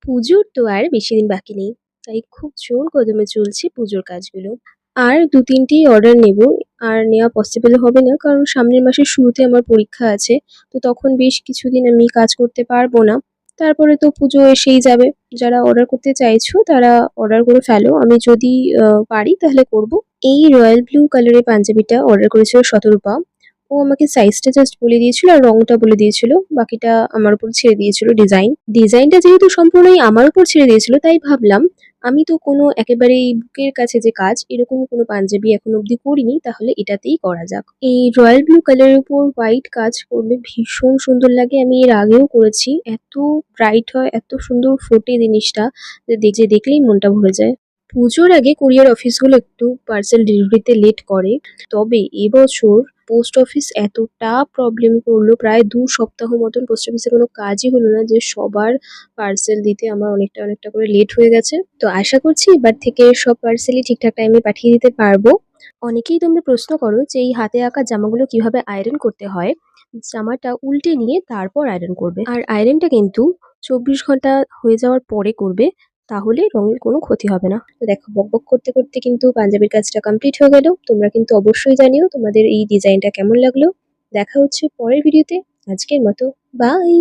পুজোর তো আর বেশি দিন বাকি নেই। তাই খুব জোর কদমে চলছে পুজোর কাজগুলো। আর ২-৩ টি অর্ডার নেব। আর নেওয়া পসিবল হবে না কারণ সামনের মাসের শুরুতে আমার পরীক্ষা আছে। তো তখন বেশ কিছুদিন আমি কাজ করতে পারবো না। তারপরে তো পুজো এসেই যাবে। যারা অর্ডার করতে চাইছো তারা অর্ডার করে ফেলো। আমি যদি পারি তাহলে করব। এই রয়্যাল ব্লু কালারের পাঞ্জাবিটা অর্ডার করেছিল শতরূপা। ও আমাকে সাইজটা জাস্ট বলে দিয়েছিল আর রংটা বলে দিয়েছিল। বাকিটা আমার উপর ছেড়ে দিয়েছিল ডিজাইনটা যেহেতু সম্পূর্ণই আমার উপর ছেড়ে দিয়েছিল তাই ভাবলাম আমি তো কোনো একেবারেই বুকের কাছে যে কাজ এরকম কোনো পাঞ্জাবি এখনো অব্দি করিনি, তাহলে এটাতেই করা যাক। এই রয়্যাল ব্লু কালারের উপর হোয়াইট কাজ করলে ভীষণ সুন্দর লাগে। আমি এর আগেও করেছি। এত ব্রাইট হয়, এত সুন্দর ফোটে জিনিসটা যে দেখলেই মনটা ভরে যায়। পুজোর আগে কুরিয়ার অফিসগুলো একটু পার্সেল ডেলিভারিতে লেট করে। তবে এবছর পোস্ট অফিস এতটা প্রবলেম করলো, প্রায় ২ সপ্তাহ মতন পোস্ট অফিসে কোনো কাজই হলো না, যে সবার পার্সেল দিতে আমার অনেকটা করে লেট হয়ে গেছে। তো আশা করছি এবার থেকে সব পার্সেলই ঠিকঠাক টাইমে পাঠিয়ে দিতে পারবো। অনেকেই তোমরা প্রশ্ন করো যে এই হাতে আঁকা জামাগুলো কিভাবে আয়রন করতে হয়। জামাটা উল্টে নিয়ে তারপর আয়রন করবে। আর আয়রনটা কিন্তু ২৪ ঘন্টা হয়ে যাওয়ার পরে করবে, তাহলে রঙের কোনো ক্ষতি হবে না। তো দেখো বকবক করতে কিন্তু পাঞ্জাবির কাজটা কমপ্লিট হয়ে গেল। তোমরা কিন্তু অবশ্যই জানিও তোমাদের এই ডিজাইনটা কেমন লাগলো। দেখা হচ্ছে পরের ভিডিওতে। আজকের মতো বাই।